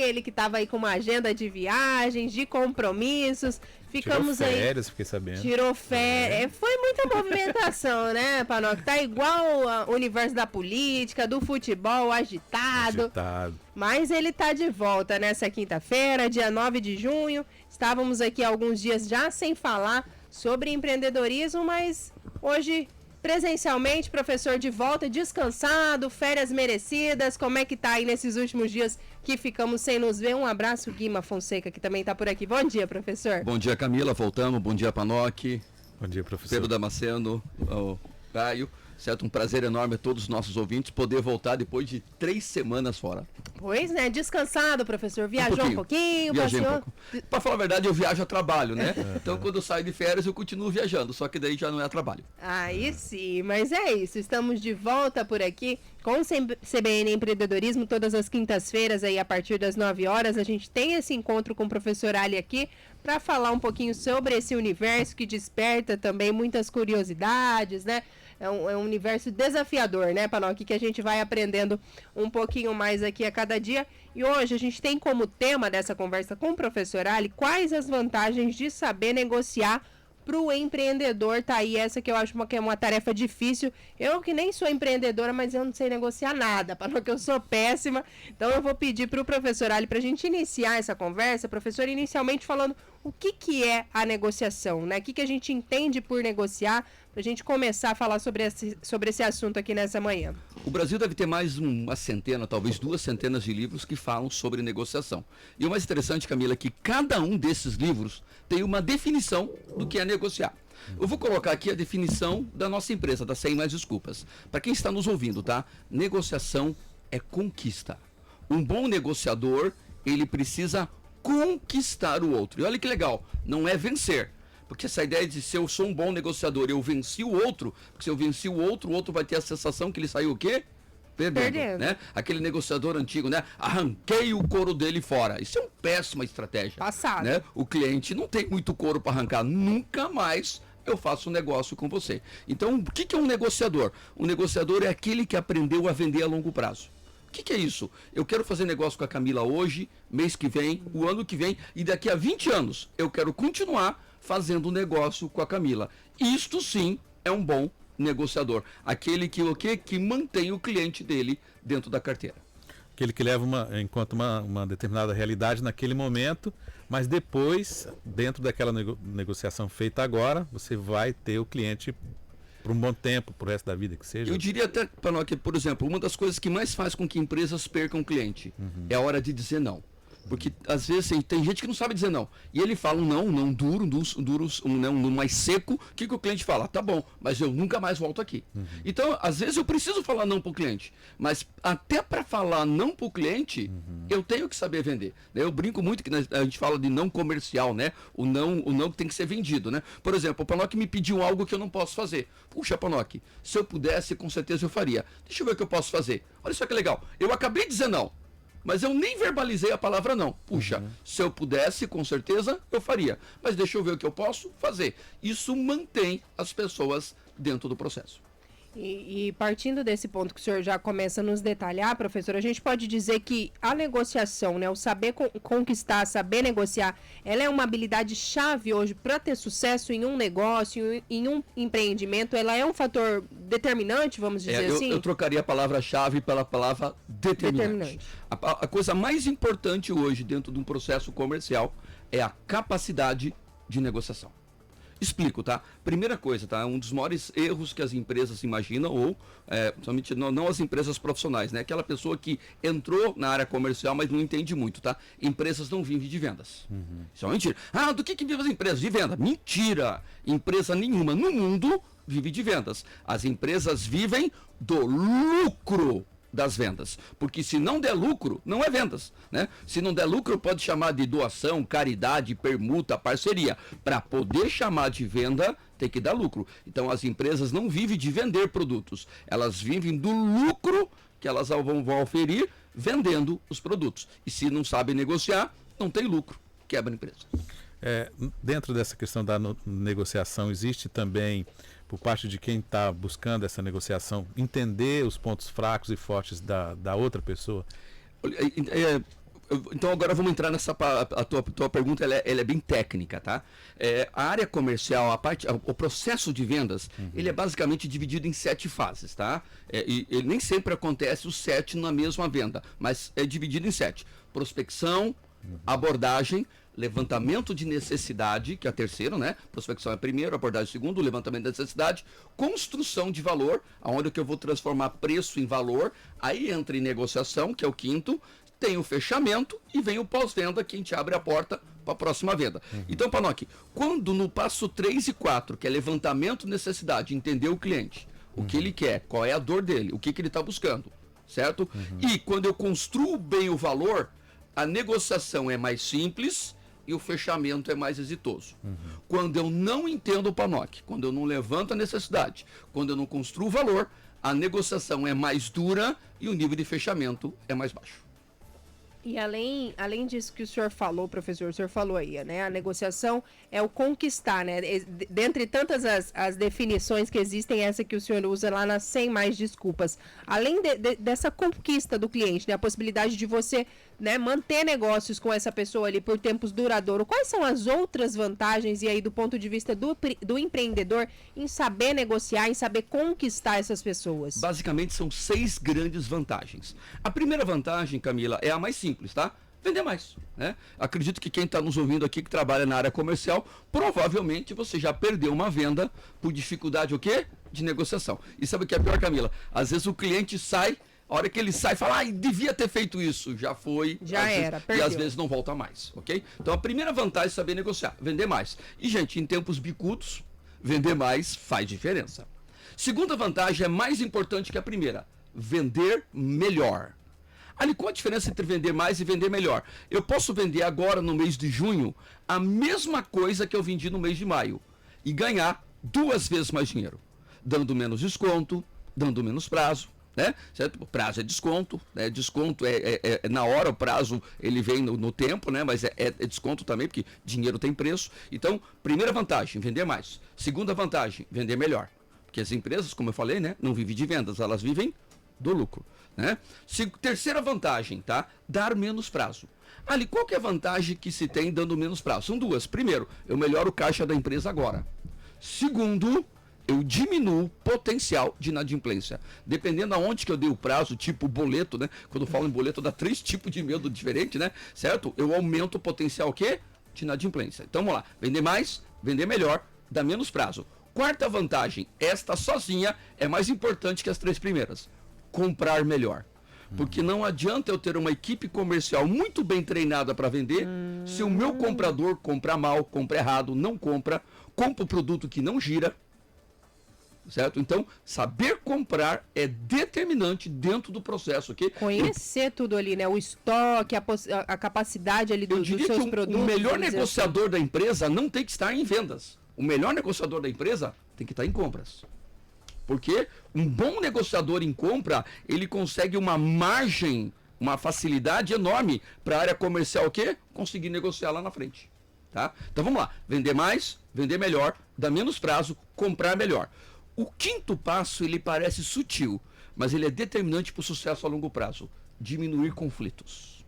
Ele que estava aí com uma agenda de viagens, de compromissos. Ficamos tirou férias, aí. Fiquei sabendo. Tirou férias. Foi muita movimentação, né, Panoc? Tá igual o universo da política, do futebol agitado. Mas ele tá de volta nessa quinta-feira, dia 9 de junho. Estávamos aqui alguns dias já sem falar sobre empreendedorismo, mas hoje, presencialmente, professor de volta, descansado, férias merecidas. Como é que tá aí nesses últimos dias que ficamos sem nos ver? Um abraço, Guima Fonseca, que também tá por aqui. Bom dia, professor. Bom dia, Camila, voltamos. Bom dia, Panoc. Bom dia, professor. Pedro Damasceno, o Caio. Certo, um prazer enorme a todos os nossos ouvintes poder voltar depois de 3 semanas fora. Pois, né? Descansado, professor. Viajou um pouquinho, Viajei passeou. um pouco. Pra falar a verdade, eu viajo a trabalho, né? Então, quando eu saio de férias, eu continuo viajando, só que daí já não é trabalho. Aí sim, mas é isso. Estamos de volta por aqui com o CBN Empreendedorismo todas as quintas-feiras aí a partir das 9 horas. A gente tem esse encontro com o professor Ali aqui para falar um pouquinho sobre esse universo que desperta também muitas curiosidades, né? É um universo desafiador, né, Panoc, que a gente vai aprendendo um pouquinho mais aqui a cada dia. E hoje a gente tem como tema dessa conversa com o professor Ali quais as vantagens de saber negociar para o empreendedor. Tá aí essa que eu acho que é uma tarefa difícil. Eu que nem sou empreendedora, mas eu não sei negociar nada, Panoc, eu sou péssima. Então eu vou pedir para o professor Ali para a gente iniciar essa conversa, professor, inicialmente falando o que é a negociação, né? O que a gente entende por negociar, para a gente começar a falar sobre esse assunto aqui nessa manhã. O Brasil deve ter mais uma centena, talvez 2 centenas de livros que falam sobre negociação. E o mais interessante, Camila, é que cada um desses livros tem uma definição do que é negociar. Eu vou colocar aqui a definição da nossa empresa, da Sem Mais Desculpas. Para quem está nos ouvindo, tá? Negociação é conquista. Um bom negociador, ele precisa conquistar o outro. E olha que legal, não é vencer. Porque essa ideia de se eu sou um bom negociador, eu venci o outro, porque se eu venci o outro vai ter a sensação que ele saiu o quê? Perdendo. Né? Aquele negociador antigo, né? Arranquei o couro dele fora. Isso é uma péssima estratégia. Passado. Né? O cliente não tem muito couro para arrancar. Nunca mais eu faço um negócio com você. Então, o que é um negociador? Um negociador é aquele que aprendeu a vender a longo prazo. O que é isso? Eu quero fazer negócio com a Camila hoje, mês que vem, o ano que vem, e daqui a 20 anos eu quero continuar fazendo negócio com a Camila. Isto sim é um bom negociador. Aquele que mantém o cliente dele dentro da carteira. Aquele que leva enquanto uma determinada realidade naquele momento, mas depois, dentro daquela negociação feita agora, você vai ter o cliente por um bom tempo, pro resto da vida que seja. Eu diria até, Panoc, por exemplo, uma das coisas que mais faz com que empresas percam cliente é a hora de dizer não. Porque às vezes tem gente que não sabe dizer não. E ele fala um não duro, um não mais seco. O que o cliente fala? Tá bom, mas eu nunca mais volto aqui. Então, às vezes eu preciso falar não pro cliente. Mas até para falar não pro cliente, eu tenho que saber vender. Eu brinco muito que a gente fala de não comercial, né? O não que tem que ser vendido, né? Por exemplo, o Panoc me pediu algo que eu não posso fazer. Puxa, Panoc, se eu pudesse, com certeza eu faria. Deixa eu ver o que eu posso fazer. Olha só que legal. Eu acabei de dizer não. Mas eu nem verbalizei a palavra não. Puxa, se eu pudesse, com certeza, eu faria. Mas deixa eu ver o que eu posso fazer. Isso mantém as pessoas dentro do processo. E partindo desse ponto que o senhor já começa a nos detalhar, professor, a gente pode dizer que a negociação, né, o saber conquistar, saber negociar, ela é uma habilidade chave hoje para ter sucesso em um negócio, em um empreendimento. Ela é um fator determinante, vamos dizer assim? Eu trocaria a palavra-chave pela palavra determinante. A coisa mais importante hoje dentro de um processo comercial é a capacidade de negociação. Explico, tá? Primeira coisa, tá? Um dos maiores erros que as empresas imaginam, ou somente não as empresas profissionais, né? Aquela pessoa que entrou na área comercial, mas não entende muito, tá? Empresas não vivem de vendas. Isso é uma mentira. Ah, do que vivem as empresas? De venda. Mentira! Empresa nenhuma no mundo vive de vendas. As empresas vivem do lucro das vendas, porque se não der lucro, não é vendas, né? Se não der lucro, pode chamar de doação, caridade, permuta, parceria. Para poder chamar de venda, tem que dar lucro. Então as empresas não vivem de vender produtos, elas vivem do lucro que elas vão oferir vendendo os produtos. E se não sabem negociar, não tem lucro, quebra a empresa. Dentro dessa questão da negociação, existe também, por parte de quem está buscando essa negociação, entender os pontos fracos e fortes da outra pessoa? Então agora vamos entrar nessa. A tua pergunta ela é bem técnica, tá? A área comercial, o processo de vendas, ele é basicamente dividido em 7 fases, tá? E ele nem sempre acontece os 7 na mesma venda, mas é dividido em 7. Prospecção, abordagem, levantamento de necessidade, que é a terceira, né? Prospecção é a primeira, abordagem é a segunda, levantamento da necessidade, construção de valor, aonde que eu vou transformar preço em valor, aí entra em negociação, que é o quinto, tem o fechamento e vem o pós-venda, que a gente abre a porta para a próxima venda. Então, Panoc, quando no passo 3 e 4, que é levantamento de necessidade, entender o cliente, o que ele quer, qual é a dor dele, o que ele está buscando, certo? E quando eu construo bem o valor, a negociação é mais simples e o fechamento é mais exitoso. Quando eu não entendo o Panoc, quando eu não levanto a necessidade, quando eu não construo o valor, a negociação é mais dura e o nível de fechamento é mais baixo. E além disso que o senhor falou, professor, o senhor falou aí, né? A negociação é o conquistar, né? Dentre tantas as definições que existem, essa que o senhor usa lá nas 100 mais desculpas. Além dessa conquista do cliente, né? A possibilidade de você, né, manter negócios com essa pessoa ali por tempos duradouros. Quais são as outras vantagens, e aí do ponto de vista do empreendedor, em saber negociar, em saber conquistar essas pessoas? Basicamente são 6 grandes vantagens. A primeira vantagem, Camila, é a mais simples, tá? Vender mais, né? Acredito que quem está nos ouvindo aqui que trabalha na área comercial, provavelmente você já perdeu uma venda por dificuldade o quê? De negociação. E sabe o que é pior, Camila? Às vezes o cliente sai, a hora que ele sai, fala, devia ter feito isso. Já foi. Já era, perdeu. E às vezes não volta mais, ok? Então a primeira vantagem é saber negociar, vender mais. E, gente, em tempos bicudos, vender mais faz diferença. Segunda vantagem é mais importante que a primeira, vender melhor. Ali, qual a diferença entre vender mais e vender melhor? Eu posso vender agora, no mês de junho, a mesma coisa que eu vendi no mês de maio e ganhar 2 vezes mais dinheiro, dando menos desconto, dando menos prazo, né? Certo? O prazo é desconto, né? Desconto é na hora, o prazo ele vem no tempo, né? Mas é desconto também, porque dinheiro tem preço. Então, primeira vantagem, vender mais. Segunda vantagem, vender melhor. Porque as empresas, como eu falei, né? Não vivem de vendas, elas vivem do lucro, né? Terceira vantagem, tá? Dar menos prazo. Ali, qual que é a vantagem que se tem dando menos prazo? São 2. Primeiro, eu melhoro o caixa da empresa agora. Segundo, eu diminuo o potencial de inadimplência. Dependendo aonde que eu dei o prazo, tipo boleto, né? Quando eu falo em boleto, dá 3 tipos de medo diferentes, né? Certo? Eu aumento o potencial o quê? De inadimplência. Então, vamos lá. Vender mais, vender melhor, dá menos prazo. Quarta vantagem, esta sozinha é mais importante que as 3 primeiras. Comprar melhor. Porque não adianta eu ter uma equipe comercial muito bem treinada para vender, se o meu comprador compra mal, compra errado, não compra o produto que não gira, certo? Então, saber comprar é determinante dentro do processo, ok? Conhecer tudo ali, né? O estoque, a capacidade ali dos seus produtos. O melhor negociador da empresa não tem que estar em vendas. O melhor negociador da empresa tem que estar em compras. Porque um bom negociador em compra, ele consegue uma margem, uma facilidade enorme para a área comercial o quê? Conseguir negociar lá na frente. Tá? Então vamos lá, vender mais, vender melhor, dar menos prazo, comprar melhor. O quinto passo, ele parece sutil, mas ele é determinante para o sucesso a longo prazo. Diminuir conflitos.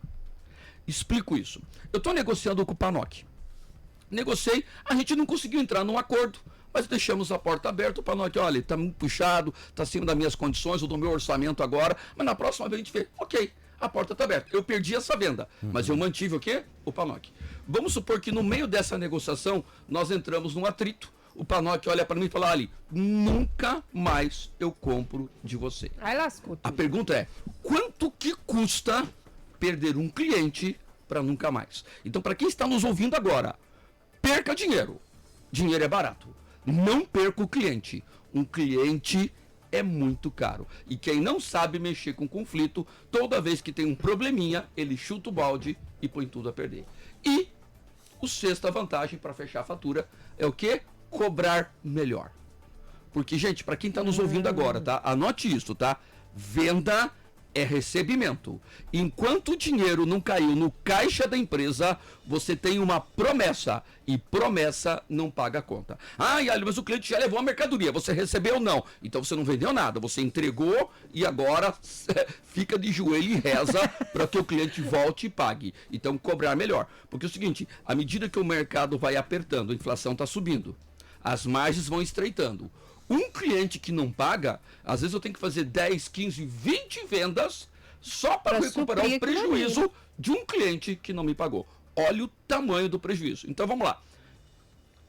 Explico isso. Eu estou negociando com o Panoc. Negociei, a gente não conseguiu entrar num acordo, mas deixamos a porta aberta. O Panoc, olha, está muito puxado, está acima das minhas condições, ou do meu orçamento agora, mas na próxima vez a gente vê, ok, a porta está aberta. Eu perdi essa venda, mas eu mantive o quê? O Panoc. Vamos supor que no meio dessa negociação, nós entramos num atrito. O Panoc olha para mim e fala, ali, nunca mais eu compro de você. Aí lascou tudo. A pergunta é, quanto que custa perder um cliente para nunca mais? Então, para quem está nos ouvindo agora, perca dinheiro. Dinheiro é barato. Não perca o cliente. Um cliente é muito caro. E quem não sabe mexer com conflito, toda vez que tem um probleminha, ele chuta o balde e põe tudo a perder. E a sexta vantagem para fechar a fatura é o quê? Cobrar melhor. Porque, gente, para quem está nos ouvindo agora, tá? Anote isso, tá? Venda é recebimento. Enquanto o dinheiro não caiu no caixa da empresa, você tem uma promessa. E promessa não paga a conta. Mas o cliente já levou a mercadoria, você recebeu ou não? Então você não vendeu nada, você entregou e agora fica de joelho e reza para que o cliente volte e pague. Então cobrar melhor. Porque é o seguinte, à medida que o mercado vai apertando, a inflação está subindo, as margens vão estreitando. Um cliente que não paga, às vezes eu tenho que fazer 10, 15, 20 vendas só para recuperar o prejuízo de um cliente que não me pagou. Olha o tamanho do prejuízo. Então vamos lá.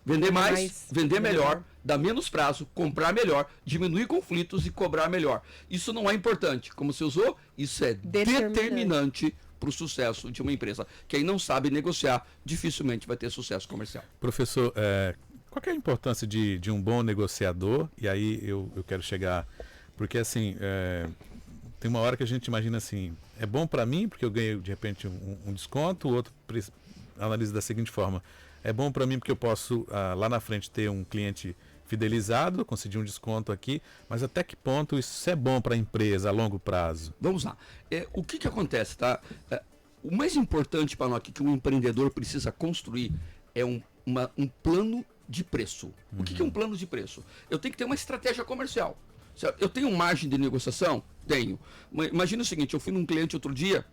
Vender mais, vender melhor, dar menos prazo, comprar melhor, diminuir conflitos e cobrar melhor. Isso não é importante. Como você usou, isso é determinante para o sucesso de uma empresa. Quem não sabe negociar, dificilmente vai ter sucesso comercial. Professor, qual que é a importância de um bom negociador? E aí eu quero chegar... Porque assim, tem uma hora que a gente imagina assim, é bom para mim porque eu ganho de repente um desconto, o outro analisa da seguinte forma, é bom para mim porque eu posso lá na frente ter um cliente fidelizado, conseguir um desconto aqui, mas até que ponto isso é bom para a empresa a longo prazo? Vamos lá. O que acontece, tá? O mais importante para nós que um empreendedor precisa construir é um plano de preço. O que é um plano de preço? Eu tenho que ter uma estratégia comercial. Eu tenho margem de negociação? Tenho. Imagina o seguinte, eu fui num cliente outro dia,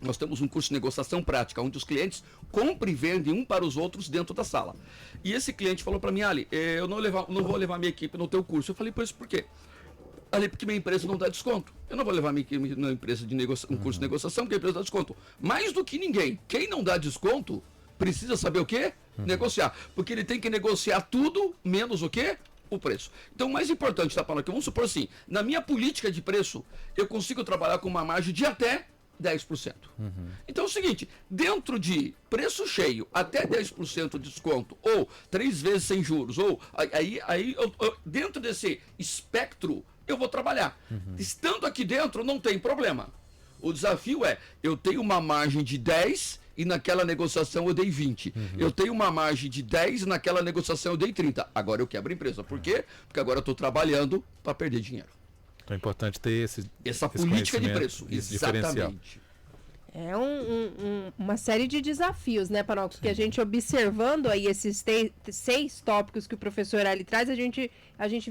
nós temos um curso de negociação prática, onde os clientes compram e vendem um para os outros dentro da sala. E esse cliente falou para mim, Ali, eu não vou levar minha equipe no teu curso. Eu falei, por isso por quê? Ali, porque minha empresa não dá desconto. Eu não vou levar minha equipe na empresa de um curso de negociação, porque a empresa dá desconto. Mais do que ninguém, quem não dá desconto, precisa saber o quê? Negociar. Porque ele tem que negociar tudo, menos o quê? O preço. Então, o mais importante, tá, Paulo, que vamos supor assim, na minha política de preço, eu consigo trabalhar com uma margem de até 10%. Então é o seguinte, dentro de preço cheio, até 10% de desconto, ou 3 vezes sem juros, ou dentro desse espectro, eu vou trabalhar. Estando aqui dentro, não tem problema. O desafio é, eu tenho uma margem de 10 e naquela negociação eu dei 20. Eu tenho uma margem de 10 e naquela negociação eu dei 30. Agora eu quebro a empresa. Por quê? Porque agora eu estou trabalhando para perder dinheiro. Então é importante ter essa política de preço. Exatamente. É uma série de desafios, né, Panoco? Que a gente observando aí esses 6 tópicos que o professor Ali traz, a gente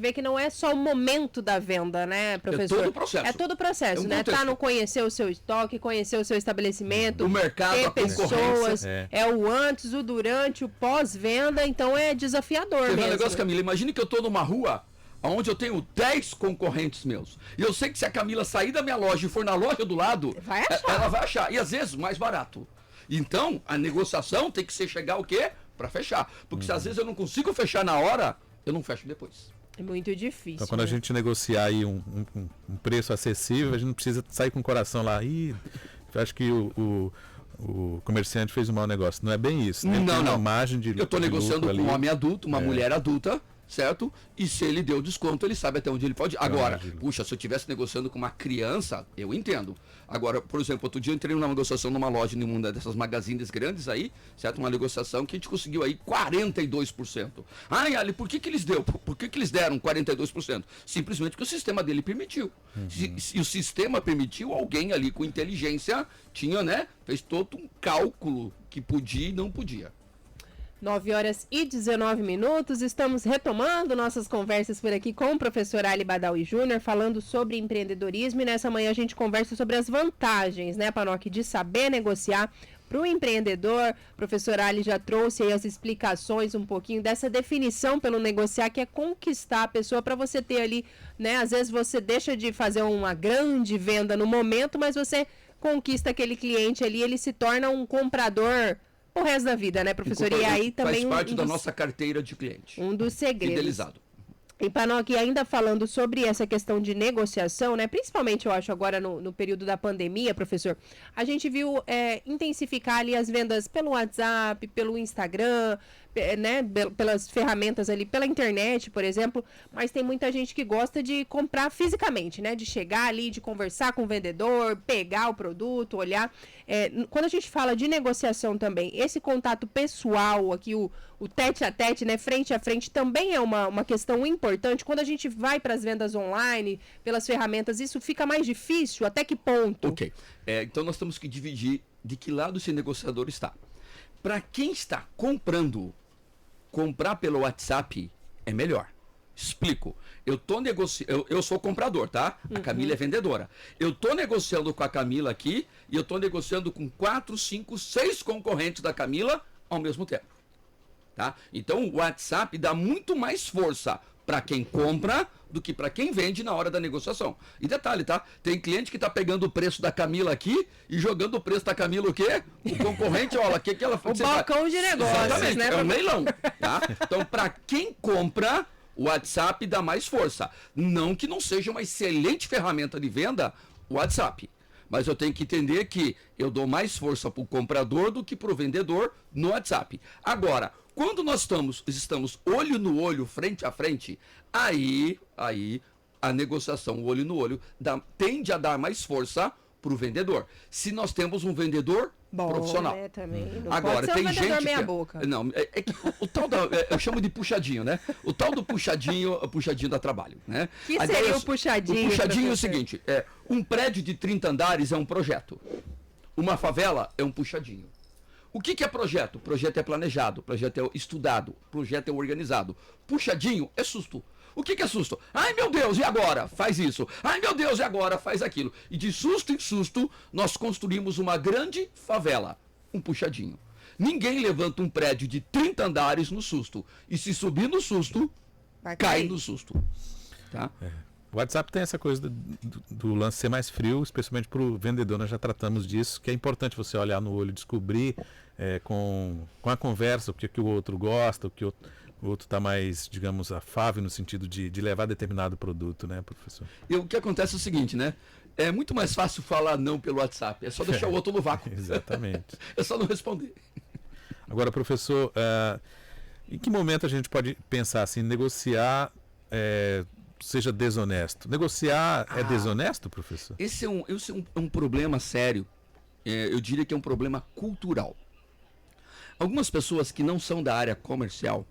vê que não é só o momento da venda, né, professor? É todo o processo. É todo o processo, né? Tá no conhecer o seu estoque, conhecer o seu estabelecimento, o mercado, ter a pessoas, é o antes, o durante, o pós-venda, então é desafiador mesmo. Um negócio, Camila, imagine que eu tô numa rua onde eu tenho 10 concorrentes meus. E eu sei que se a Camila sair da minha loja e for na loja do lado, ela vai achar. E às vezes mais barato. Então, a negociação tem que ser chegar o quê? Para fechar. Porque se às vezes eu não consigo fechar na hora, eu não fecho depois. É muito difícil. Então, quando a gente negociar aí um preço acessível, a gente não precisa sair com o coração lá. Eu acho que o comerciante fez um mau negócio. Não é bem isso, né? Não. Uma margem de eu estou negociando com um homem adulto, uma mulher adulta, certo? E se ele deu desconto, ele sabe até onde ele pode ir. Agora, puxa, se eu estivesse negociando com uma criança, eu entendo. Agora, por exemplo, outro dia eu entrei numa negociação numa loja, em uma dessas magazines grandes aí, certo? Uma negociação que a gente conseguiu aí 42%. Ali, por que eles deu? Por que eles deram 42%? Simplesmente porque o sistema dele permitiu. Se o sistema permitiu, alguém ali com inteligência tinha, né? Fez todo um cálculo que podia e não podia. 9h19, estamos retomando nossas conversas por aqui com o professor Ali Badawi Júnior, falando sobre empreendedorismo, e nessa manhã a gente conversa sobre as vantagens, né, Panoc, de saber negociar para o empreendedor. O professor Ali já trouxe aí as explicações um pouquinho dessa definição pelo negociar, que é conquistar a pessoa para você ter ali, né, às vezes você deixa de fazer uma grande venda no momento, mas você conquista aquele cliente ali, ele se torna um comprador o resto da vida, né, professor? E aí também faz parte da nossa carteira de cliente. Um dos segredos. Fidelizado. E Panoc, ainda falando sobre essa questão de negociação, né, principalmente eu acho agora no período da pandemia, professor, a gente viu intensificar ali as vendas pelo WhatsApp, pelo Instagram, né, pelas ferramentas ali, pela internet, por exemplo, mas tem muita gente que gosta de comprar fisicamente, né, de chegar ali, de conversar com o vendedor, pegar o produto, olhar. Quando a gente fala de negociação também, esse contato pessoal aqui, o tete a tete, né, frente a frente, também é uma questão importante. Quando a gente vai para as vendas online, pelas ferramentas, isso fica mais difícil? Até que ponto? Ok. Então nós temos que dividir de que lado esse negociador está. Para quem está comprando, comprar pelo WhatsApp é melhor. Explico. Eu sou comprador, tá? A Camila é vendedora. Eu estou negociando com a Camila aqui e eu estou negociando com 4, 5, 6 concorrentes da Camila ao mesmo tempo. Tá? Então o WhatsApp dá muito mais força para quem compra do que para quem vende na hora da negociação. E detalhe, tá? Tem cliente que tá pegando o preço da Camila aqui e jogando o preço da Camila o quê? O concorrente, olha, o que ela faz? O balcão de negócios, exatamente, né? É um leilão, tá? Então, para quem compra, o WhatsApp dá mais força. Não que não seja uma excelente ferramenta de venda, o WhatsApp. Mas eu tenho que entender que eu dou mais força para o comprador do que para o vendedor no WhatsApp. Agora, quando nós estamos olho no olho, frente a frente, aí a negociação olho no olho tende a dar mais força para o vendedor. Se nós temos um vendedor profissional. Né, também. Não agora, pode ser tem gente meia boca. Não, que o tal eu chamo de puxadinho, né? O tal do puxadinho dá trabalho, né? Que seria o puxadinho? O puxadinho é o seguinte, um prédio de 30 andares é um projeto. Uma favela é um puxadinho. O que é projeto? Projeto é planejado, projeto é estudado, projeto é organizado. Puxadinho é susto. O que é susto? Ai, meu Deus, e agora? Faz isso. Ai, meu Deus, e agora? Faz aquilo. E de susto em susto, nós construímos uma grande favela. Um puxadinho. Ninguém levanta um prédio de 30 andares no susto. E se subir no susto, cai no susto. Tá? O WhatsApp tem essa coisa do lance ser mais frio, especialmente para o vendedor. Nós já tratamos disso, que é importante você olhar no olho, descobrir com a conversa o que o outro gosta, o que o outro está mais, digamos, afável no sentido de levar determinado produto, né, professor? E o que acontece é o seguinte, né? É muito mais fácil falar não pelo WhatsApp. É só deixar o outro no vácuo. Exatamente. É só não responder. Agora, professor, em que momento a gente pode pensar assim, negociar seja desonesto? Negociar é desonesto, professor? Esse é um problema sério. Eu diria que é um problema cultural. Algumas pessoas que não são da área comercial,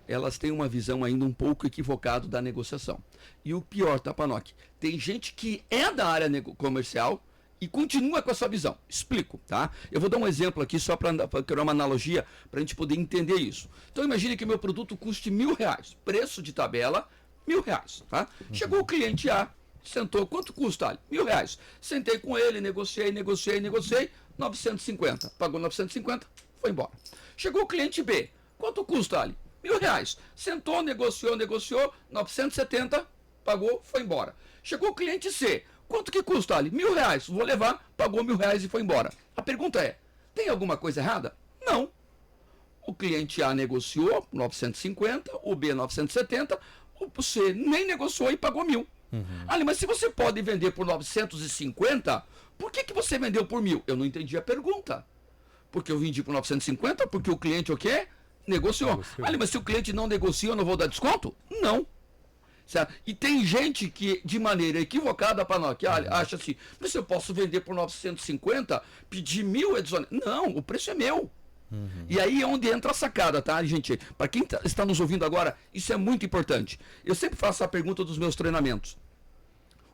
elas têm uma visão ainda um pouco equivocada da negociação. E o pior, tá, Panoc? Tem gente que é da área comercial e continua com essa visão. Explico, tá? Eu vou dar um exemplo aqui só para criar uma analogia para a gente poder entender isso. Então imagine que meu produto custe R$1.000, preço de tabela R$1.000, tá? Chegou o cliente A, sentou, quanto custa, Ali? R$1.000. Sentei com ele, negociei, 950. Pagou 950, foi embora. Chegou o cliente B, quanto custa, Ali? R$1.000. Sentou, negociou, 970, pagou, foi embora. Chegou o cliente C, quanto que custa, Ali? R$1.000, vou levar, pagou R$1.000 e foi embora. A pergunta é, tem alguma coisa errada? Não. O cliente A negociou 950, o B 970, o C nem negociou e pagou 1.000. Ali, mas se você pode vender por 950, por que você vendeu por 1.000? Eu não entendi a pergunta. Porque eu vendi por 950, porque o cliente o quê? Negociou. Ali, mas se o cliente não negocia, eu não vou dar desconto? Não. Certo? E tem gente que, de maneira equivocada, acha assim, mas eu posso vender por 950, pedir 1.000 é desonesto. Não, o preço é meu. E aí é onde entra a sacada, tá, gente? Para quem está nos ouvindo agora, isso é muito importante. Eu sempre faço a pergunta dos meus treinamentos.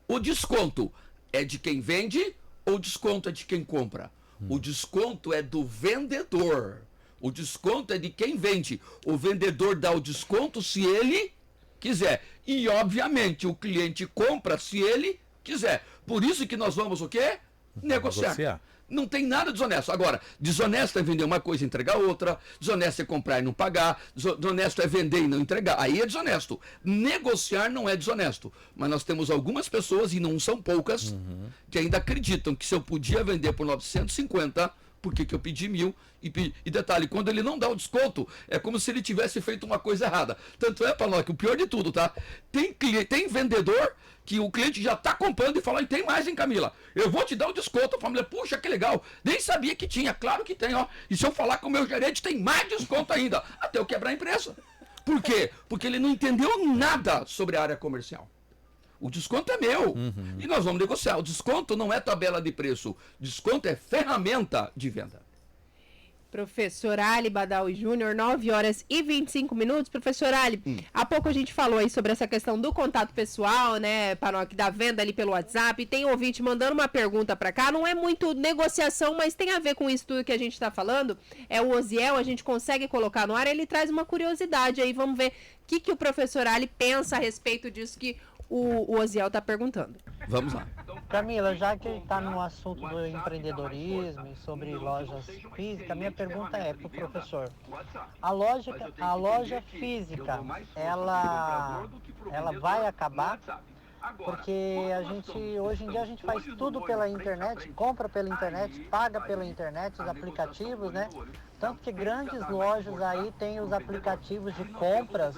O desconto é de quem vende ou o desconto é de quem compra? O desconto é do vendedor. O desconto é de quem vende. O vendedor dá o desconto se ele quiser. E, obviamente, o cliente compra se ele quiser. Por isso que nós vamos o quê? Negociar. Não tem nada desonesto. Agora, desonesto é vender uma coisa e entregar outra. Desonesto é comprar e não pagar. Desonesto é vender e não entregar. Aí é desonesto. Negociar não é desonesto. Mas nós temos algumas pessoas, e não são poucas, que ainda acreditam que se eu podia vender por 950, por que eu pedi 1.000 e detalhe, quando ele não dá o desconto, é como se ele tivesse feito uma coisa errada. Tanto é, Panoc, o pior de tudo, tá? Tem vendedor que o cliente já está comprando e fala, e tem mais, hein, Camila? Eu vou te dar o desconto. A família, puxa, que legal. Nem sabia que tinha, claro que tem, ó. E se eu falar com o meu gerente, tem mais desconto ainda. Até eu quebrar a empresa. Por quê? Porque ele não entendeu nada sobre a área comercial. O desconto é meu. E nós vamos negociar. O desconto não é tabela de preço. Desconto é ferramenta de venda. Professor Ali Badawi Júnior, 9 horas e 25 minutos. Professor Ali, há pouco a gente falou aí sobre essa questão do contato pessoal, né, Panoc, da venda ali pelo WhatsApp. Tem ouvinte mandando uma pergunta para cá. Não é muito negociação, mas tem a ver com isso tudo que a gente está falando. É o Osiel, a gente consegue colocar no ar. Ele traz uma curiosidade aí. Vamos ver o que o professor Ali pensa a respeito disso que o Osiel está perguntando. Vamos lá. Camila, já que está no assunto do empreendedorismo e sobre lojas físicas, minha pergunta é para o professor. A loja física, ela vai acabar? Porque hoje em dia a gente faz tudo pela internet, compra pela internet, paga pela internet, os aplicativos, né? Tanto que grandes lojas aí têm os aplicativos de compras.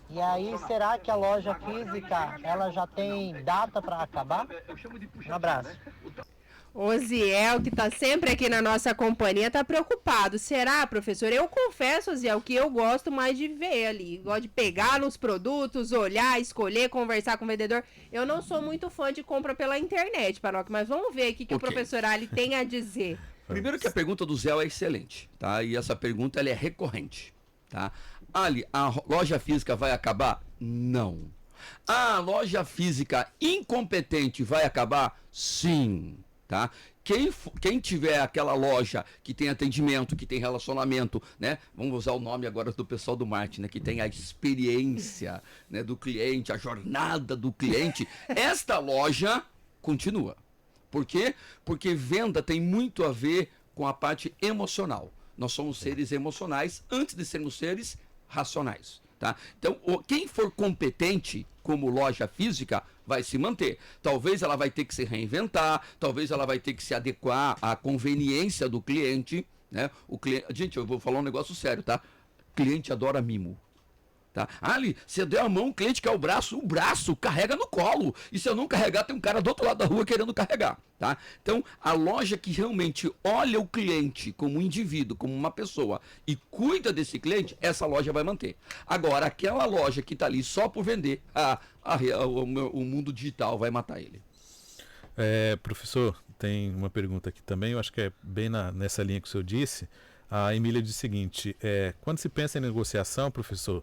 E aí, será que a loja física, ela já tem data para acabar? Um abraço. Osiel, que está sempre aqui na nossa companhia, está preocupado. Será, professor? Eu confesso, Osiel, que eu gosto mais de ver ali. Gosto de pegar nos produtos, olhar, escolher, conversar com o vendedor. Eu não sou muito fã de compra pela internet, Panoc, mas vamos ver o que o professor Ali tem a dizer. Primeiro que a pergunta do Zé é excelente, tá? E essa pergunta ela é recorrente, tá? Ali, a loja física vai acabar? Não. A loja física incompetente vai acabar? Sim, tá? Quem tiver aquela loja que tem atendimento, que tem relacionamento, né? Vamos usar o nome agora do pessoal do marketing, né? Que tem a experiência, né, do cliente, a jornada do cliente. Esta loja continua. Por quê? Porque venda tem muito a ver com a parte emocional. Nós somos seres emocionais antes de sermos seres racionais, tá? Então, quem for competente como loja física vai se manter. Talvez ela vai ter que se reinventar, talvez ela vai ter que se adequar à conveniência do cliente, né? Gente, eu vou falar um negócio sério, tá? Cliente adora mimo. Tá? Ali, você deu a mão, o cliente quer o braço carrega no colo. E se eu não carregar, tem um cara do outro lado da rua querendo carregar. Tá? Então, a loja que realmente olha o cliente como um indivíduo, como uma pessoa e cuida desse cliente, essa loja vai manter. Agora, aquela loja que está ali só por vender, o mundo digital vai matar ele. Professor, tem uma pergunta aqui também, eu acho que é bem nessa linha que o senhor disse. A Emília diz o seguinte, quando se pensa em negociação, professor,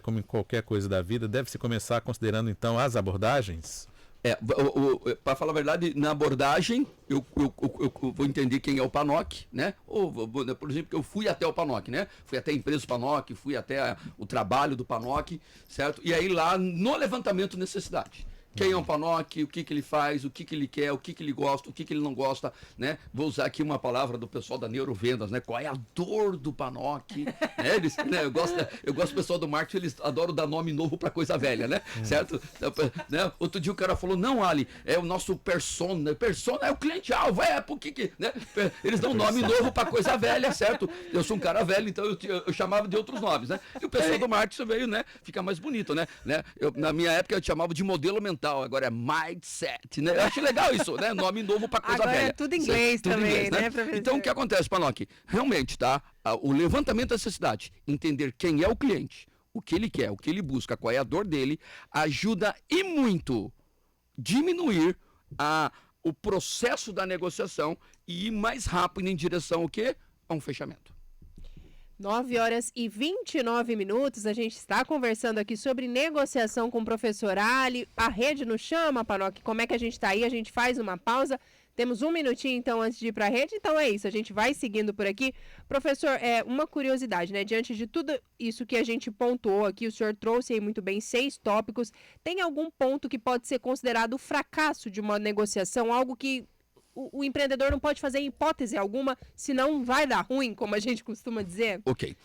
como em qualquer coisa da vida, deve-se começar considerando então as abordagens? Para falar a verdade, na abordagem, eu vou entender quem é o Panoc, né? Por exemplo, eu fui até o Panoc, né? Fui até a empresa do Panoc, fui até o trabalho do Panoc, certo? E aí lá, no levantamento de necessidade. Quem é o Panoc, o que ele faz, o que ele quer, o que ele gosta, o que ele não gosta, né? Vou usar aqui uma palavra do pessoal da Neurovendas, né? Qual é a dor do Panoc? Né? Eu gosto do pessoal do marketing, eles adoram dar nome novo para coisa velha, né? Certo? Né? Outro dia o cara falou, não, Ali, é o nosso persona. Persona é o cliente-alvo, por que... Né? Eles dão nome novo para coisa velha, certo? Eu sou um cara velho, então eu chamava de outros nomes, né? E o pessoal do marketing veio, né? Fica mais bonito, né? Na minha época eu chamava de modelo mental. Agora é mindset, né? Eu acho legal isso, né? Nome novo para coisa agora velha. É tudo inglês tudo também, inglês, né, professor? Então, o que acontece, Panoc? Realmente, tá? O levantamento da necessidade, entender quem é o cliente, o que ele quer, o que ele busca, qual é a dor dele, ajuda e muito diminuir o processo da negociação e ir mais rápido em direção ao quê? A um fechamento. 9 horas e 29 minutos, a gente está conversando aqui sobre negociação com o professor Ali. A rede nos chama, Panoc, como é que a gente está aí? A gente faz uma pausa, temos um minutinho então antes de ir para a rede, então é isso, a gente vai seguindo por aqui. Professor, uma curiosidade, né? Diante de tudo isso que a gente pontuou aqui, o senhor trouxe aí muito bem 6 tópicos, tem algum ponto que pode ser considerado o fracasso de uma negociação, algo que o empreendedor não pode fazer em hipótese alguma, senão vai dar ruim, como a gente costuma dizer? Ok.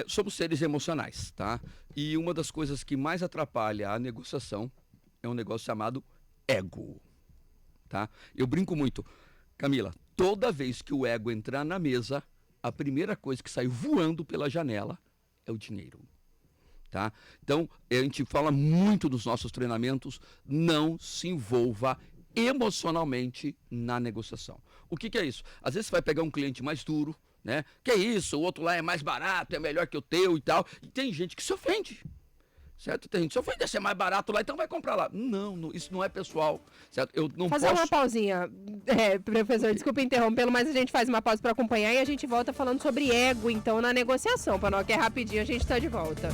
Somos seres emocionais, tá? E uma das coisas que mais atrapalha a negociação é um negócio chamado ego, tá? Eu brinco muito. Camila, Toda vez que o ego entrar na mesa, a primeira coisa que sai voando pela janela é o dinheiro. Tá? Então, a gente fala muito nos nossos treinamentos, não se envolva emocionalmente na negociação. O que é isso? Às vezes você vai pegar um cliente mais duro, né? Que é isso, o outro lá é mais barato, é melhor que o teu e tal. E tem gente que se ofende. Certo? Tem gente, se ofender, ser mais barato lá, então vai comprar lá. Não, isso não é pessoal. Certo? Eu não Fazer uma pausinha. Professor, desculpa interrompê-lo, mas a gente faz uma pausa para acompanhar e a gente volta falando sobre ego, então, na negociação. Para nós que é rapidinho, a gente está de volta.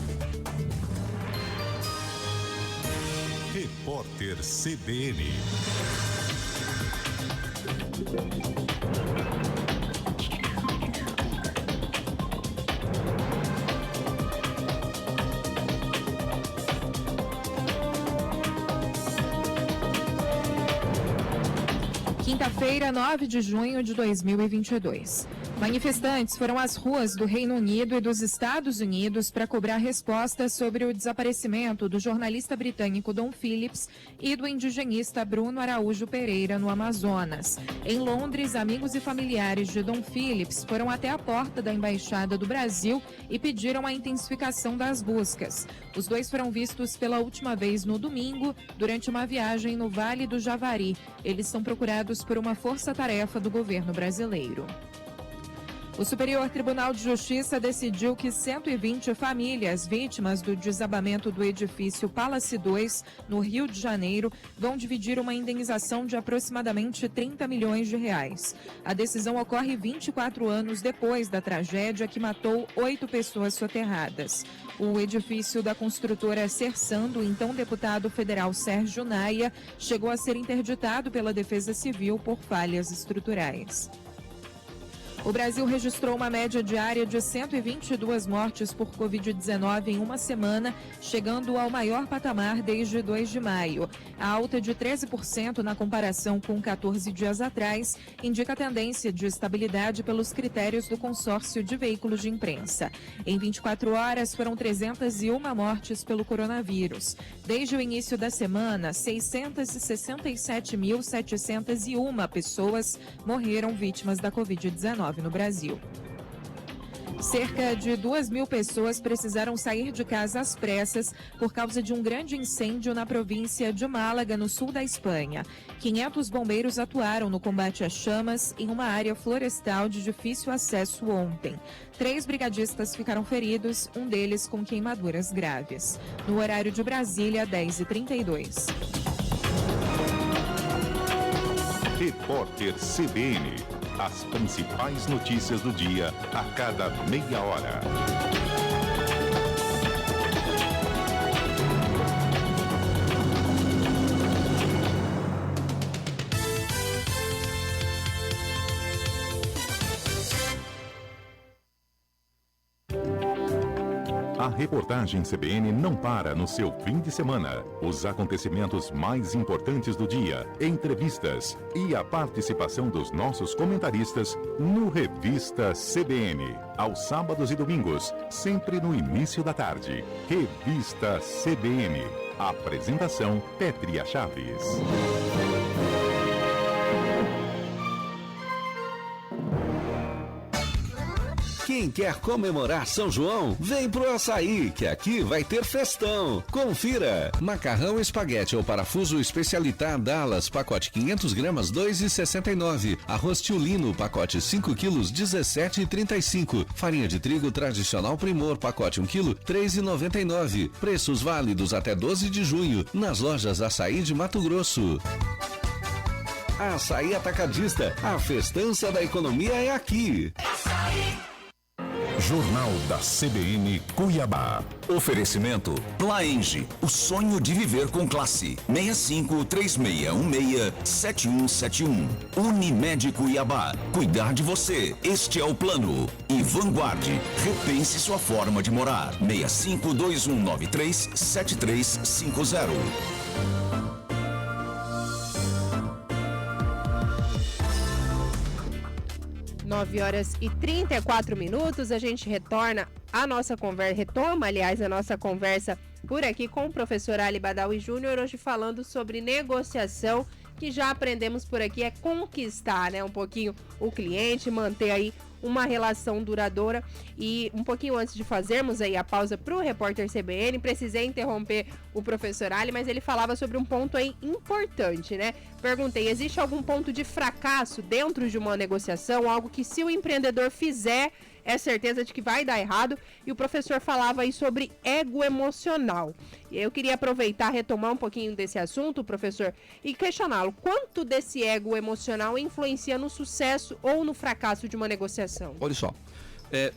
Repórter CBN. Quinta-feira, 9 de junho de 2022. Manifestantes foram às ruas do Reino Unido e dos Estados Unidos para cobrar respostas sobre o desaparecimento do jornalista britânico Dom Phillips e do indigenista Bruno Araújo Pereira, no Amazonas. Em Londres, amigos e familiares de Dom Phillips foram até a porta da Embaixada do Brasil e pediram a intensificação das buscas. Os dois foram vistos pela última vez no domingo, durante uma viagem no Vale do Javari. Eles são procurados por uma força-tarefa do governo brasileiro. O Superior Tribunal de Justiça decidiu que 120 famílias vítimas do desabamento do edifício Palace 2, no Rio de Janeiro, vão dividir uma indenização de aproximadamente 30 milhões de reais. A decisão ocorre 24 anos depois da tragédia que matou 8 pessoas soterradas. O edifício da construtora Sersando, então deputado federal Sérgio Naia, chegou a ser interditado pela Defesa Civil por falhas estruturais. O Brasil registrou uma média diária de 122 mortes por Covid-19 em uma semana, chegando ao maior patamar desde 2 de maio. A alta de 13% na comparação com 14 dias atrás indica a tendência de estabilidade pelos critérios do consórcio de veículos de imprensa. Em 24 horas, foram 301 mortes pelo coronavírus. Desde o início da semana, 667.701 pessoas morreram vítimas da Covid-19 no Brasil. Cerca de 2.000 pessoas precisaram sair de casa às pressas por causa de um grande incêndio na província de Málaga, no sul da Espanha. 500 bombeiros atuaram no combate às chamas em uma área florestal de difícil acesso ontem. 3 brigadistas ficaram feridos, um deles com queimaduras graves. No horário de Brasília, 10h32. Repórter CBN. As principais notícias do dia a cada meia hora. A reportagem CBN não para no seu fim de semana. Os acontecimentos mais importantes do dia, entrevistas e a participação dos nossos comentaristas no Revista CBN. Aos sábados e domingos, sempre no início da tarde. Revista CBN. Apresentação Pétria Chaves. Quem quer comemorar São João, vem pro Açaí, que aqui vai ter festão. Confira! Macarrão espaguete ou parafuso especialità Dallas, pacote 500 gramas, 2,69. Arroz tiulino, pacote 5 quilos, 17,35. Farinha de trigo tradicional Primor, pacote 1 quilo, 3,99. Preços válidos até 12 de junho, nas lojas Açaí de Mato Grosso. Açaí Atacadista, a festança da economia é aqui. Açaí. Jornal da CBN Cuiabá. Oferecimento Plaenge, o sonho de viver com classe. 6536167171. Unimed Cuiabá, cuidar de você, este é o plano. E Vanguard, repense sua forma de morar. 6521937350. 9h34, a gente retoma a nossa conversa por aqui com o professor Ali Badawi Júnior, hoje falando sobre negociação que já aprendemos por aqui é conquistar, né, um pouquinho o cliente, manter aí uma relação duradoura. E um pouquinho antes de fazermos aí a pausa para o repórter CBN, precisei interromper o professor Ali, mas ele falava sobre um ponto aí importante, né? Perguntei, existe algum ponto de fracasso dentro de uma negociação, algo que se o empreendedor fizer, é certeza de que vai dar errado? E o professor falava aí sobre ego emocional. E eu queria aproveitar, retomar um pouquinho desse assunto, professor, e questioná-lo. Quanto desse ego emocional influencia no sucesso ou no fracasso de uma negociação? Olha só,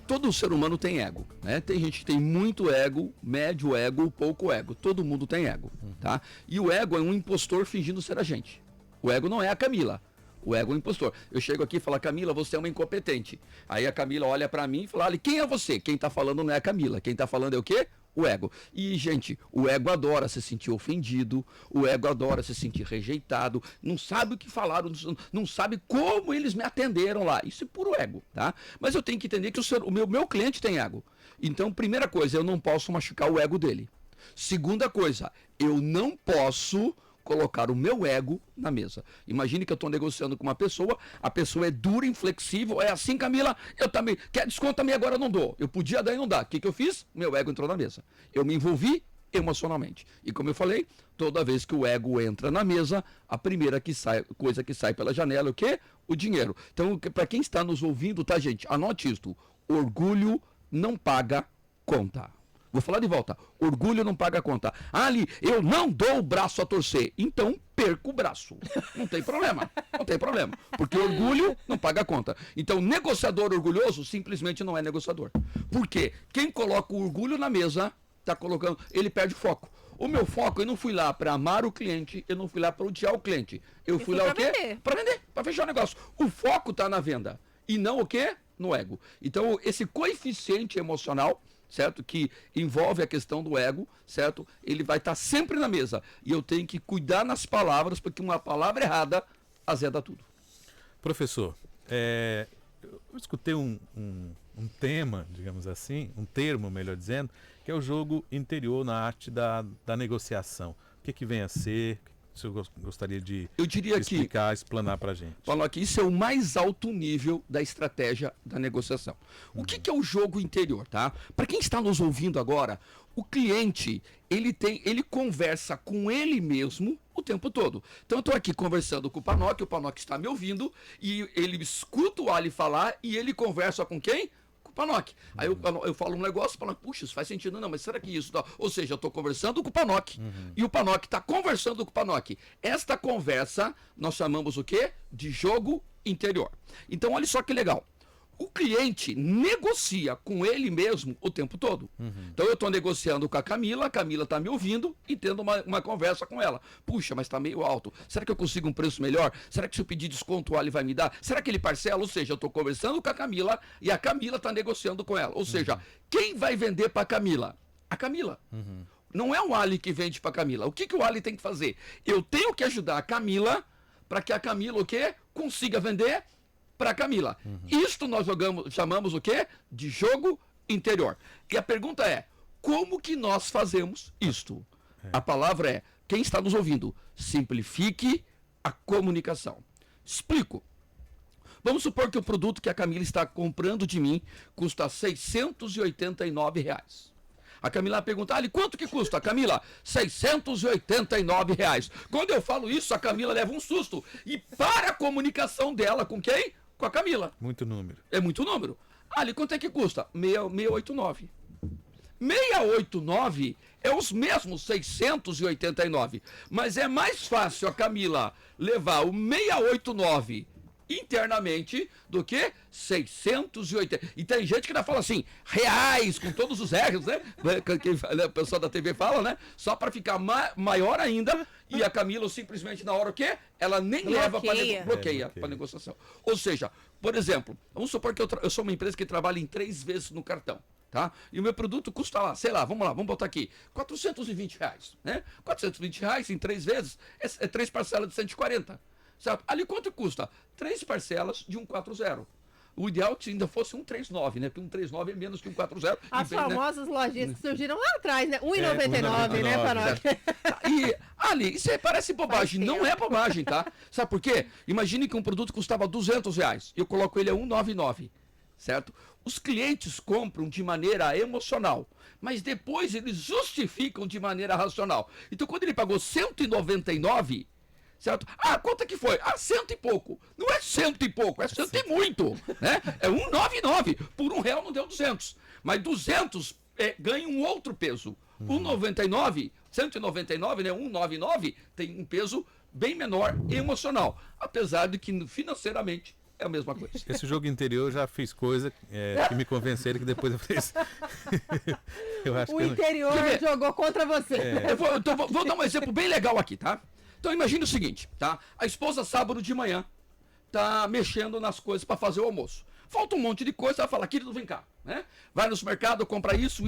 todo ser humano tem ego, né? Tem gente que tem muito ego, médio ego, pouco ego. Todo mundo tem ego, tá? E o ego é um impostor fingindo ser a gente. O ego não é a Camila. O ego é um impostor. Eu chego aqui e falo, Camila, você é uma incompetente. Aí a Camila olha pra mim e fala, Ali, quem é você? Quem tá falando não é a Camila. Quem tá falando é o quê? O ego. E, gente, o ego adora se sentir ofendido, o ego adora se sentir rejeitado, não sabe o que falaram, não sabe como eles me atenderam lá. Isso é puro ego, tá? Mas eu tenho que entender que o meu cliente tem ego. Então, primeira coisa, eu não posso machucar o ego dele. Segunda coisa, eu não posso colocar o meu ego na mesa. Imagine que eu estou negociando com uma pessoa, a pessoa é dura, inflexível, é assim, Camila, eu também, quer desconto também, agora eu não dou. Eu podia dar e não dar. O que eu fiz? Meu ego entrou na mesa. Eu me envolvi emocionalmente. E como eu falei, toda vez que o ego entra na mesa, a primeira coisa que sai pela janela é o quê? O dinheiro. Então, para quem está nos ouvindo, tá, gente? Anote isto. Orgulho não paga conta. Vou falar de volta. Orgulho não paga conta. Ali, eu não dou o braço a torcer. Então, perco o braço. Não tem problema. Não tem problema. Porque orgulho não paga conta. Então, negociador orgulhoso simplesmente não é negociador. Por quê? Quem coloca o orgulho na mesa, tá colocando, ele perde foco. O meu foco, eu não fui lá para amar o cliente, eu não fui lá para odiar o cliente. Eu fui lá o quê? Para vender, para fechar o negócio. O foco tá na venda. E não o quê? No ego. Então, esse coeficiente emocional, certo? Que envolve a questão do ego, certo? Ele vai estar sempre na mesa. E eu tenho que cuidar nas palavras, porque uma palavra errada azeda tudo. Professor, eu escutei um tema, digamos assim, um termo, melhor dizendo, que é o jogo interior na arte da negociação. O que vem a ser? O senhor gostaria de explicar, explanar para a gente? Paulo, aqui isso é o mais alto nível da estratégia da negociação. O que é o jogo interior, tá? Para quem está nos ouvindo agora, o cliente, ele conversa com ele mesmo o tempo todo. Então eu estou aqui conversando com o Panoc está me ouvindo, e ele escuta o Ali falar e ele conversa com quem? Com o Panoc. Aí eu falo um negócio, o Panoc, puxa, isso faz sentido, não, mas será que isso dá? Ou seja, eu estou conversando com o Panoc e o Panoc está conversando com o Panoc. Esta conversa nós chamamos o quê? De jogo interior. Então olha só que legal. O cliente negocia com ele mesmo o tempo todo. Então eu estou negociando com a Camila está me ouvindo e tendo uma conversa com ela. Puxa, mas está meio alto. Será que eu consigo um preço melhor? Será que se eu pedir desconto o Ali vai me dar? Será que ele parcela? Ou seja, eu estou conversando com a Camila e a Camila está negociando com ela. Ou seja, quem vai vender para a Camila? A Camila. Não é o Ali que vende para a Camila. O que o Ali tem que fazer? Eu tenho que ajudar a Camila para que a Camila o quê? Consiga vender para Camila. Isto nós chamamos o quê? De jogo interior. E a pergunta é, como que nós fazemos isto? A palavra é, quem está nos ouvindo, simplifique a comunicação. Explico. Vamos supor que o produto que a Camila está comprando de mim custa R$ 689. A Camila pergunta, Ali, quanto que custa? Camila, R$ 689. Quando eu falo isso, a Camila leva um susto. E para a comunicação dela com quem? Com a Camila. Muito número. É muito número. Ali, quanto é que custa? 689. 689 é os mesmos 689. Mas é mais fácil a Camila levar o 689 internamente do que 680. E tem gente que ainda fala assim, reais, com todos os R's, né? O pessoal da TV fala, né? Só para ficar maior ainda. E a Camila simplesmente na hora o quê? Ela nem leva para bloqueia para negociação. Ou seja, por exemplo, vamos supor que eu sou uma empresa que trabalha em 3 vezes no cartão. Tá? E o meu produto custa lá, sei lá, vamos botar aqui, R$420, né? R$420 em 3 vezes é 3 parcelas de 140. Certo? Ali quanto custa? 3 parcelas de 140. O ideal é que ainda fosse 139, né? Porque 139 é menos que 140. As famosas lojinhas que surgiram lá atrás, né? 1,99, né, Panoc? E, Ali, isso aí parece bobagem. Não é bobagem, tá? Sabe por quê? Imagine que um produto custava R$200. Eu coloco ele a 199, certo? Os clientes compram de maneira emocional, mas depois eles justificam de maneira racional. Então, quando ele pagou 199, certo? Quanto é que foi? 100 e pouco. Não é 100 e pouco, é 100 e muito, né? É 199. Por R$1 não deu 200. Mas 200 ganha um outro peso. 199, 199, né? 199 tem um peso bem menor emocional. Apesar de que financeiramente é a mesma coisa. Esse jogo interior eu já fiz coisa que me convenceram que depois eu fiz. Eu acho o interior jogou contra você. Vou dar um exemplo bem legal aqui, tá? Então imagine o seguinte, tá? A esposa sábado de manhã tá mexendo nas coisas para fazer o almoço. Falta um monte de coisa, ela fala, querido, vem cá, né? Vai no supermercado, compra isso,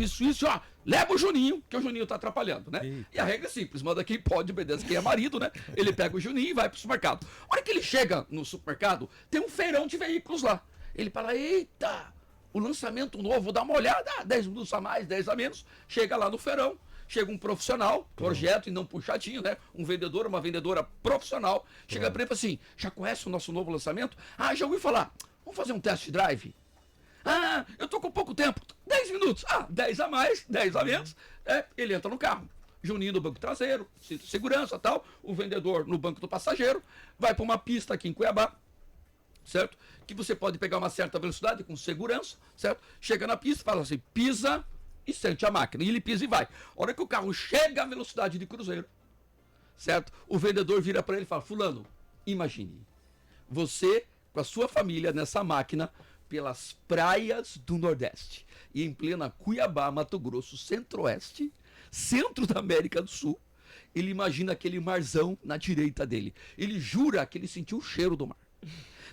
ó, leva o Juninho, que o Juninho tá atrapalhando, né? Eita. E a regra é simples, manda quem pode, obedece quem é marido, né? Ele pega o Juninho e vai pro supermercado. A hora que ele chega no supermercado, tem um feirão de veículos lá. Ele fala, eita, o lançamento novo, dá uma olhada, 10 minutos a mais, 10 a menos, chega lá no feirão. Chega um profissional, projeto e não puxadinho, né? Um vendedor, uma vendedora profissional. Chega para ele e fala assim, já conhece o nosso novo lançamento? Já ouvi falar. Vamos fazer um test drive? Eu tô com pouco tempo. 10 minutos. 10 a mais, 10 a menos. Ele entra no carro. Juninho no banco traseiro, cinto de segurança e tal. O vendedor no banco do passageiro. Vai para uma pista aqui em Cuiabá, certo? Que você pode pegar uma certa velocidade com segurança, certo? Chega na pista e fala assim, pisa e sente a máquina. E ele pisa e vai. A hora que o carro chega à velocidade de cruzeiro, certo? O vendedor vira para ele e fala, fulano, imagine, você com a sua família nessa máquina pelas praias do Nordeste e em plena Cuiabá, Mato Grosso, Centro-Oeste, centro da América do Sul. Ele imagina aquele marzão na direita dele. Ele jura que ele sentiu o cheiro do mar.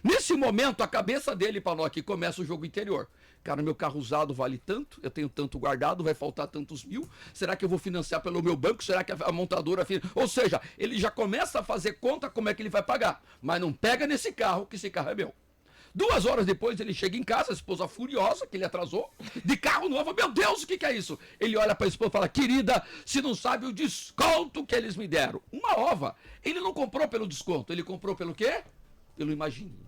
Nesse momento, a cabeça dele, Panoc, começa o jogo interior. Cara, meu carro usado vale tanto, eu tenho tanto guardado, vai faltar tantos mil. Será que eu vou financiar pelo meu banco? Será que a montadora... Ou seja, ele já começa a fazer conta como é que ele vai pagar. Mas não pega nesse carro, que esse carro é meu. 2 horas depois ele chega em casa, a esposa furiosa, que ele atrasou, de carro novo. Meu Deus, o que é isso? Ele olha para a esposa e fala, querida, se não sabe o desconto que eles me deram. Uma ova. Ele não comprou pelo desconto, ele comprou pelo quê? Pelo imagine.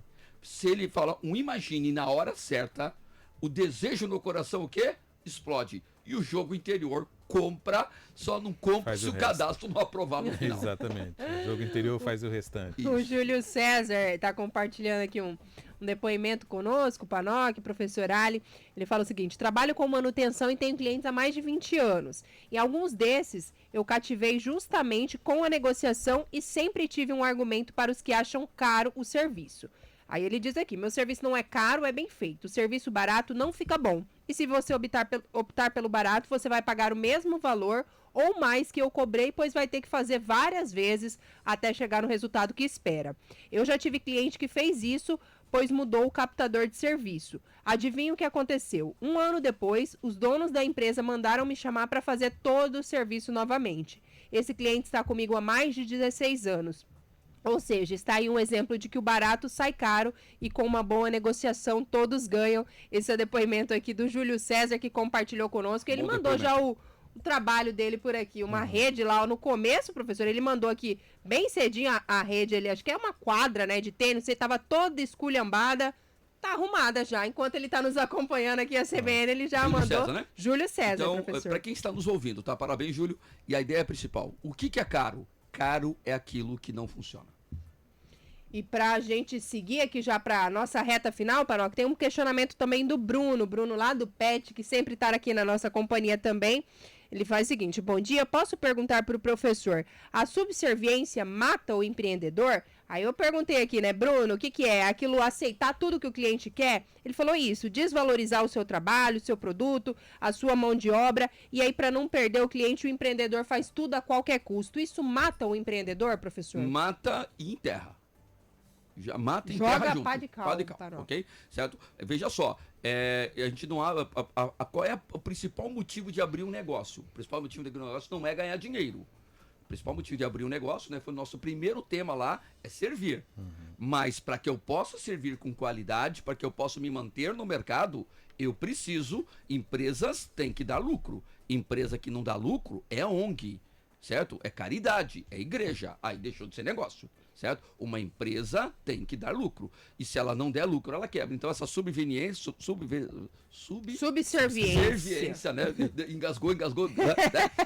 Se ele fala um imagine na hora certa, o desejo no coração o quê? Explode. E o jogo interior compra, só não compra se o cadastro não aprovar no final. Exatamente. O jogo interior faz o restante. O Júlio César está compartilhando aqui um depoimento conosco, Panoc, professor Ali. Ele fala o seguinte, trabalho com manutenção e tenho clientes há mais de 20 anos. E alguns desses eu cativei justamente com a negociação e sempre tive um argumento para os que acham caro o serviço. Aí ele diz aqui, meu serviço não é caro, é bem feito. O serviço barato não fica bom. E se você optar pelo barato, você vai pagar o mesmo valor ou mais que eu cobrei, pois vai ter que fazer várias vezes até chegar no resultado que espera. Eu já tive cliente que fez isso, pois mudou o captador de serviço. Adivinha o que aconteceu? 1 ano depois, os donos da empresa mandaram me chamar para fazer todo o serviço novamente. Esse cliente está comigo há mais de 16 anos. Ou seja, está aí um exemplo de que o barato sai caro e com uma boa negociação todos ganham. Esse é o depoimento aqui do Júlio César que compartilhou conosco. Ele mandou já o trabalho dele por aqui, uma rede lá no começo, professor, ele mandou aqui bem cedinho a rede, ele acho que é uma quadra, né, de tênis, você estava toda esculhambada, tá arrumada já. Enquanto ele está nos acompanhando aqui a CBN, ele já Júlio mandou. César, né? Júlio César, então, professor. Para quem está nos ouvindo, tá? Parabéns, Júlio. E a ideia principal, o que é caro? Caro é aquilo que não funciona. E pra gente seguir aqui já pra nossa reta final, Panoc, tem um questionamento também do Bruno lá do PET, que sempre tá aqui na nossa companhia também. Ele faz o seguinte, bom dia, posso perguntar pro professor, a subserviência mata o empreendedor? Aí eu perguntei aqui, né, Bruno, o que é? Aquilo aceitar tudo que o cliente quer? Ele falou isso, desvalorizar o seu trabalho, o seu produto, a sua mão de obra, e aí para não perder o cliente, o empreendedor faz tudo a qualquer custo. Isso mata o empreendedor, professor? Mata e enterra. Já mata e joga enterra junto. Pá de cal, ok? Certo? Veja só, a gente não qual é o principal motivo de abrir um negócio? O principal motivo de abrir um negócio não é ganhar dinheiro. principal motivo de abrir um negócio, né, foi o nosso primeiro tema lá, é servir. Mas para que eu possa servir com qualidade, para que eu possa me manter no mercado, eu preciso, empresas têm que dar lucro. Empresa que não dá lucro é ONG, certo? É caridade, é igreja, aí deixou de ser negócio, certo? Uma empresa tem que dar lucro, e se ela não der lucro, ela quebra. Então essa subserviência, né? Engasgou, né?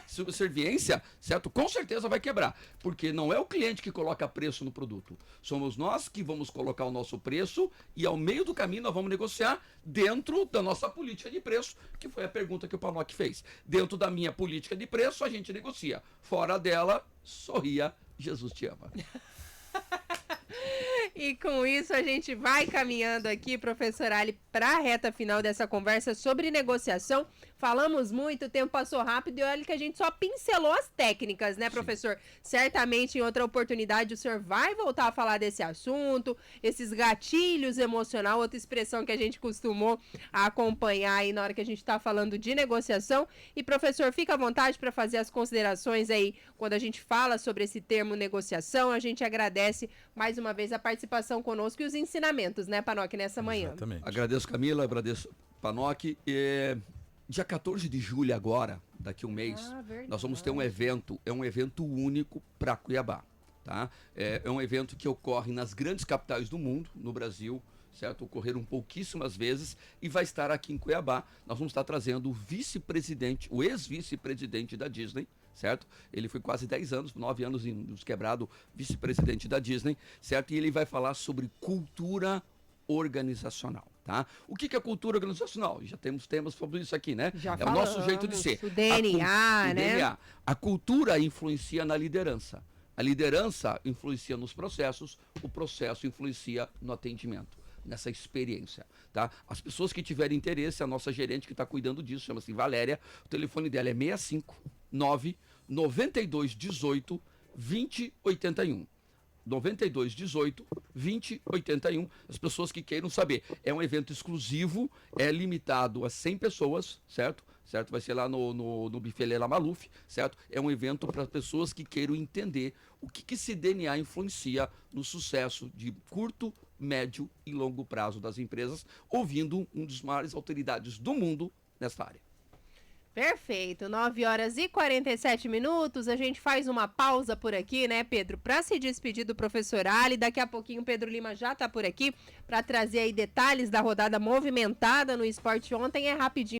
Subserviência, certo? Com certeza vai quebrar, porque não é o cliente que coloca preço no produto, somos nós que vamos colocar o nosso preço, e ao meio do caminho nós vamos negociar dentro da nossa política de preço, que foi a pergunta que o Panoc fez. Dentro da minha política de preço, a gente negocia. Fora dela, sorria, Jesus te ama. E com isso a gente vai caminhando aqui, professor Ali, para a reta final dessa conversa sobre negociação. Falamos muito, o tempo passou rápido e olha que a gente só pincelou as técnicas, né, professor? Sim. Certamente em outra oportunidade o senhor vai voltar a falar desse assunto, esses gatilhos emocionais, outra expressão que a gente costumou acompanhar aí na hora que a gente está falando de negociação. E professor, fica à vontade para fazer as considerações aí quando a gente fala sobre esse termo negociação. A gente agradece mais uma vez a participação conosco e os ensinamentos, né, Panoc, nessa manhã. Exatamente. Agradeço, Camila, agradeço, Panoc. Dia 14 de julho agora, daqui a um mês, nós vamos ter um evento, é um evento único para Cuiabá, tá? É um evento que ocorre nas grandes capitais do mundo, no Brasil, certo? Ocorreram pouquíssimas vezes e vai estar aqui em Cuiabá. Nós vamos estar trazendo o vice-presidente, o ex-vice-presidente da Disney, certo? Ele foi quase 10 anos, 9 anos nos quebrado, vice-presidente da Disney, certo? E ele vai falar sobre cultura organizacional, tá? O que é cultura organizacional? Já temos temas sobre isso aqui, né? Já é falamos, o nosso jeito de ser. O DNA, né? DNA. A cultura influencia na liderança. A liderança influencia nos processos, o processo influencia no atendimento, nessa experiência, tá? As pessoas que tiverem interesse, a nossa gerente que está cuidando disso, chama-se Valéria, o telefone dela é 659 9218 2081. 9218 2081. As pessoas que queiram saber. É um evento exclusivo, é limitado a 100 pessoas, certo? Certo? Vai ser lá no Buffet Leila Maluf, certo? É um evento para pessoas que queiram entender o que esse DNA influencia no sucesso de curto, médio e longo prazo das empresas, ouvindo um dos maiores autoridades do mundo nesta área. Perfeito, 9h47, a gente faz uma pausa por aqui, né, Pedro, para se despedir do professor Ali. Daqui a pouquinho o Pedro Lima já está por aqui para trazer aí detalhes da rodada movimentada no esporte ontem. É rapidinho.